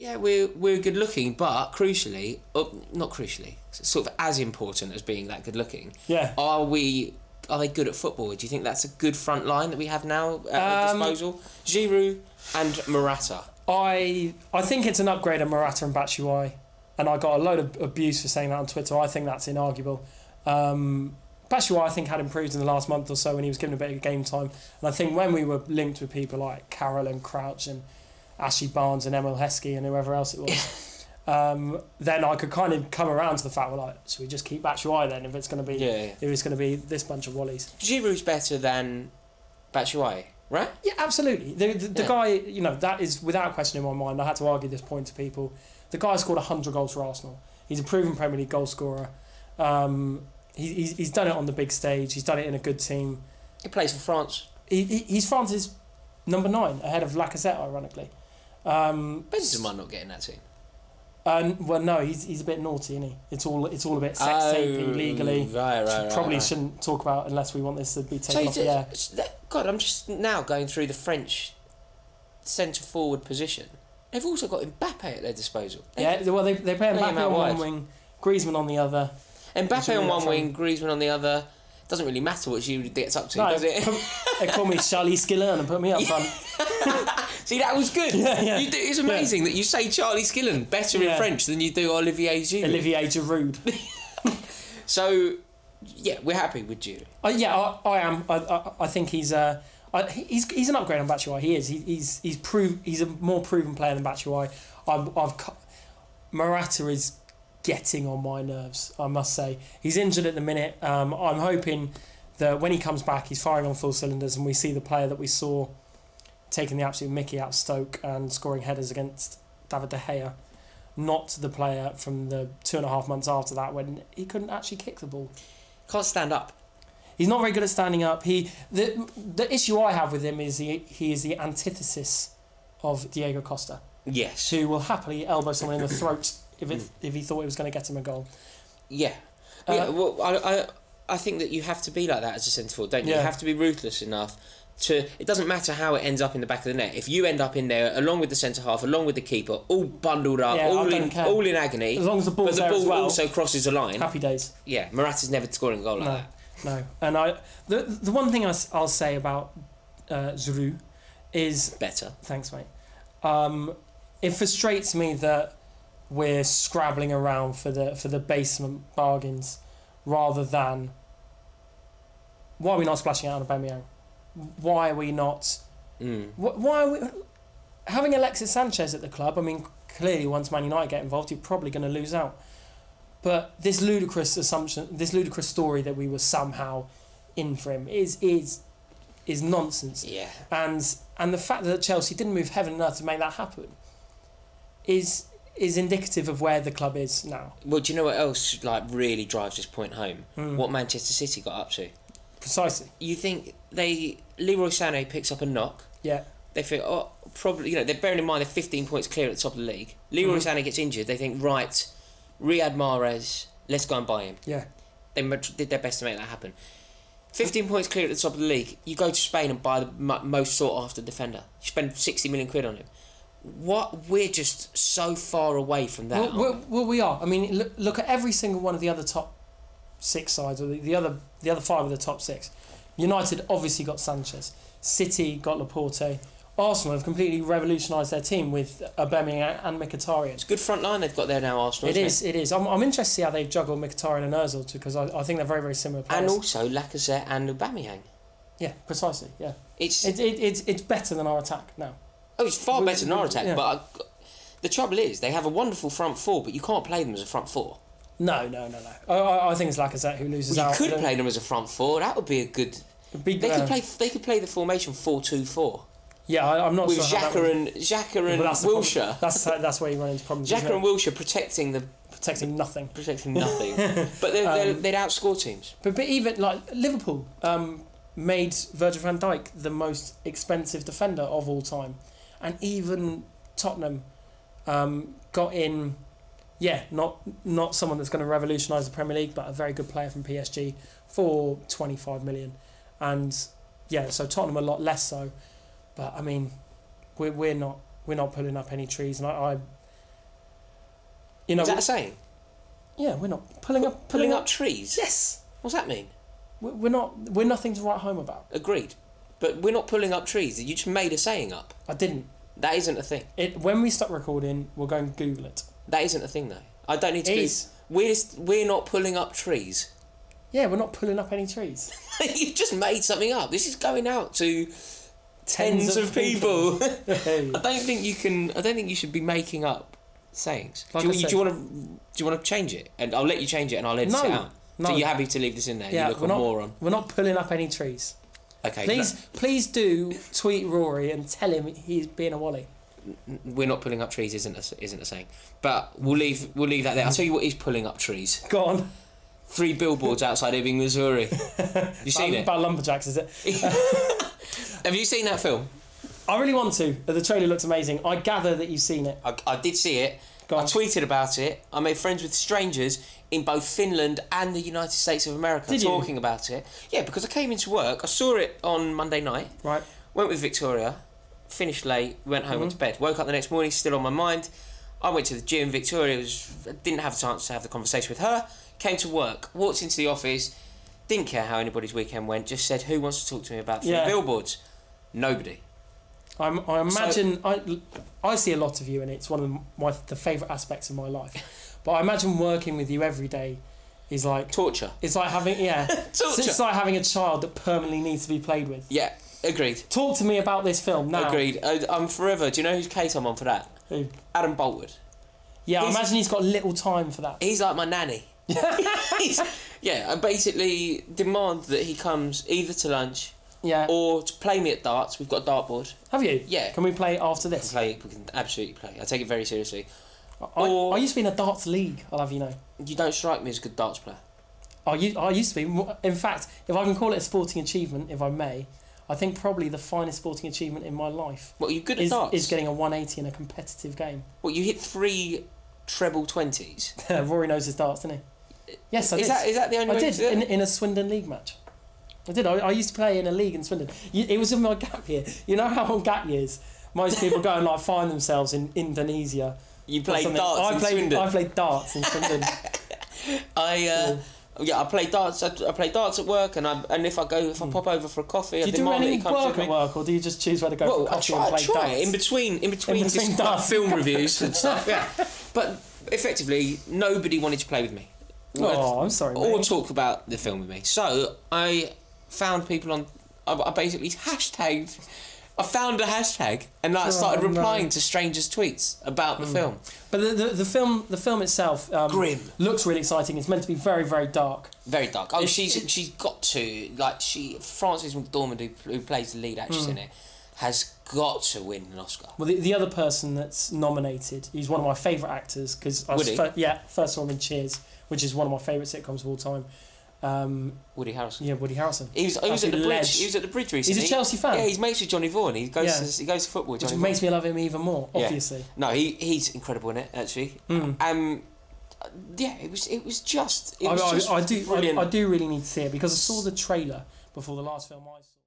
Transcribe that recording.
Yeah, we're good looking, but crucially, not crucially, sort of as important as being that good looking. Yeah. Are they good at football? Do you think that's a good front line that we have now at our disposal? Giroud and Morata. I think it's an upgrade on Morata and Batshuayi, and I got a load of abuse for saying that on Twitter. I think that's inarguable. Batshuayi, I think, had improved in the last month or so when he was given a bit of game time, and I think when we were linked with people like Carroll and Crouch and Ashley Barnes and Emil Heskey and whoever else it was, then I could kind of come around to the fact, well, like, should we just keep Batshuayi then if it's going to be if it's going to be this bunch of Wallies? Giroud's better than Batshuayi, right? Yeah, absolutely. The guy, you know, that is without question in my mind. I had to argue this point to people. The guy scored 100 goals for Arsenal. He's a proven Premier League goal scorer. He's done it on the big stage. He's done it in a good team. He plays for France. He's France's number 9 ahead of Lacazette, ironically. Benzema not getting that team. Well, no, he's a bit naughty, isn't he? It's all a bit sex taping legally. Right. Shouldn't talk about unless we want this to be taken off the air. God, I'm just now going through the French centre forward position. They've also got Mbappe at their disposal. They play Mbappe on one wing, Griezmann on the other. Mbappe on one wing, Griezmann on the the doesn't really matter what Giroud gets up to, does it? They call me Charlie Skillen and put me up front. See, that was good. Yeah. It's amazing that you say Charlie Skillen better in French than you do Olivier Giroud. Olivier Giroud. So, yeah, we're happy with Giroud. I am. I think he's an upgrade on Batshuayi. He is. He's a more proven player than Batshuayi. Morata is getting on my nerves, I must say. He's injured at the minute. I'm hoping that when he comes back, he's firing on full cylinders and we see the player that we saw taking the absolute mickey out of Stoke and scoring headers against David De Gea, not the player from the 2.5 months after that when he couldn't actually kick the ball. Can't stand up. He's not very good at standing up. The issue I have with him is he is the antithesis of Diego Costa. Yes. Who will happily elbow someone in the throat if he thought it was going to get him a goal. Yeah. Well, I think that you have to be like that as a centre forward, don't you? You have to be ruthless enough to... It doesn't matter how it ends up in the back of the net. If you end up in there, along with the centre half, along with the keeper, all bundled up, all in agony... As long as the ball's there as well, also crosses the line... Happy days. Yeah, Morata's never scoring a goal like that. No. And the one thing I'll say about Giroud is... Better. Thanks, mate. It frustrates me that we're scrabbling around for the basement bargains rather than... Why are we not splashing out on Aubameyang? Why are we not... Why are we... Having Alexis Sanchez at the club, I mean, clearly once Man United get involved, you're probably going to lose out. But this ludicrous assumption, this ludicrous story that we were somehow in for him is nonsense. Yeah. And the fact that Chelsea didn't move heaven and earth to make that happen is indicative of where the club is now. Well, do you know what else really drives this point home? What Manchester City got up to. Precisely. You think Leroy Sané picks up a knock. Yeah. They think, probably, they're bearing in mind they're 15 points clear at the top of the league. Leroy Sané gets injured. They think, right, Riyad Mahrez, let's go and buy him. Yeah. They did their best to make that happen. 15 points clear at the top of the league. You go to Spain and buy the most sought after defender. You spend 60 million quid on him. We're just so far away from that. Well, we are. I mean, look at every single one of the other top 6 sides, or the other 5 of the top 6. United obviously got Sanchez. City got Laporte. Arsenal have completely revolutionised their team with Aubameyang and Mkhitaryan. It's a good front line they've got there now, Arsenal. It is. I'm interested to see how they juggle Mkhitaryan and Ozil too, because I think they're very, very similar players. And also Lacazette and Aubameyang. Yeah, precisely. Yeah, it's better than our attack now. Oh, it's far better than our attack. Yeah. But the trouble is, they have a wonderful front 4, but you can't play them as a front 4. No. I think it's Lacazette who loses out. You could play them as a front 4. That would be a good. They could play the formation 4-2-4. Yeah, I'm not with sure. With Xhaka and Wilshere. That's where you run into problems. Xhaka and Wilshere protecting nothing. But they'd outscore teams. But even Liverpool made Virgil van Dijk the most expensive defender of all time, and even Tottenham got in. Yeah, not someone that's going to revolutionise the Premier League, but a very good player from PSG for 25 million, and so Tottenham a lot less so. But I mean, we're not pulling up any trees, and You know, is that a saying? Yeah, we're not pulling up trees. Yes. What's that mean? We're not. We're nothing to write home about. Agreed, but we're not pulling up trees. You just made a saying up. I didn't. That isn't a thing. When we stop recording, we'll go and Google it. That isn't a thing, though. I don't need to. It is. We're not pulling up trees. Yeah, we're not pulling up any trees. You just made something up. This is going out to tens of people. I don't think you can. I don't think you should be making up sayings. Like do you want to change it? And I'll let you change it, and I'll edit it out. No. So you're happy to leave this in there? Yeah, you look a moron. We're not pulling up any trees. Okay. Please do tweet Rory and tell him he's being a wally. We're not pulling up trees. Isn't a saying. But we'll leave that there. I'll tell you what is pulling up trees. Go on. 3 billboards outside Ebbing, Missouri. Have you seen it? About lumberjacks, is it? Have you seen that film? I really want to. The trailer looks amazing. I gather that you've seen it. I did see it. I tweeted about it. I made friends with strangers in both Finland and the United States of America talking about it. Yeah, because I came into work. I saw it on Monday night. Right. Went with Victoria. Finished late. Went home, went to bed. Woke up the next morning, still on my mind. I went to the gym. Victoria didn't have a chance to have the conversation with her. Came to work. Walked into the office. Didn't care how anybody's weekend went. Just said, who wants to talk to me about 3 billboards? Nobody. I imagine I see a lot of you, and it's one of the favourite aspects of my life. But I imagine working with you every day is like torture. It's like having torture. It's like having a child that permanently needs to be played with. Yeah, agreed. Talk to me about this film now. Agreed. I'm forever. Do you know whose case I'm on for that? Who? Adam Boltwood. Yeah, I imagine he's got little time for that. He's like my nanny. I basically demand that he comes either to lunch. Yeah. Or to play me at darts. We've got a dartboard. Have you? Yeah. Can we play after this? We can absolutely play. I take it very seriously. I used to be in a darts league, I'll have you know. You don't strike me as a good darts player. I used to be. In fact, if I can call it a sporting achievement, if I may, I think probably the finest sporting achievement in my life. What, are you good at darts? Is getting a 180 in a competitive game. What, you hit 3 treble 20s? Rory knows his darts, doesn't he? Yes, I did. Is that the only way I did, in a Swindon League match. I did. I used to play in a league in Swindon. It was in my gap year. You know how on gap years, most people go and like find themselves in Indonesia. You played darts in Swindon? I played darts in Swindon. I play darts. I play darts at work, and if I pop over for a coffee, do you do any work at work, or do you just choose where to go for coffee and play darts? In between just film reviews and stuff. Yeah, but effectively, nobody wanted to play with me. Oh, I'm sorry, mate. Or talk about the film with me. So I found people on. I basically hashtagged. I found a hashtag and started replying to strangers' tweets about the film. But the film itself grim. Looks really exciting. It's meant to be very, very dark. Very dark. Oh, she's got to Frances McDormand, who plays the lead actress in it, has got to win an Oscar. Well, the other person that's nominated, he's one of my favourite actors because first saw him in Cheers, which is one of my favourite sitcoms of all time. Woody Harrelson. Yeah, Woody Harrelson. He was at the bridge. He was at the bridge recently. He's a Chelsea fan. Yeah, he's mates with Johnny Vaughan. He goes to football. Which makes me love him even more. Obviously. Yeah. No, he's incredible in it actually. It was just brilliant. I do really need to see it because I saw the trailer before the last film I saw.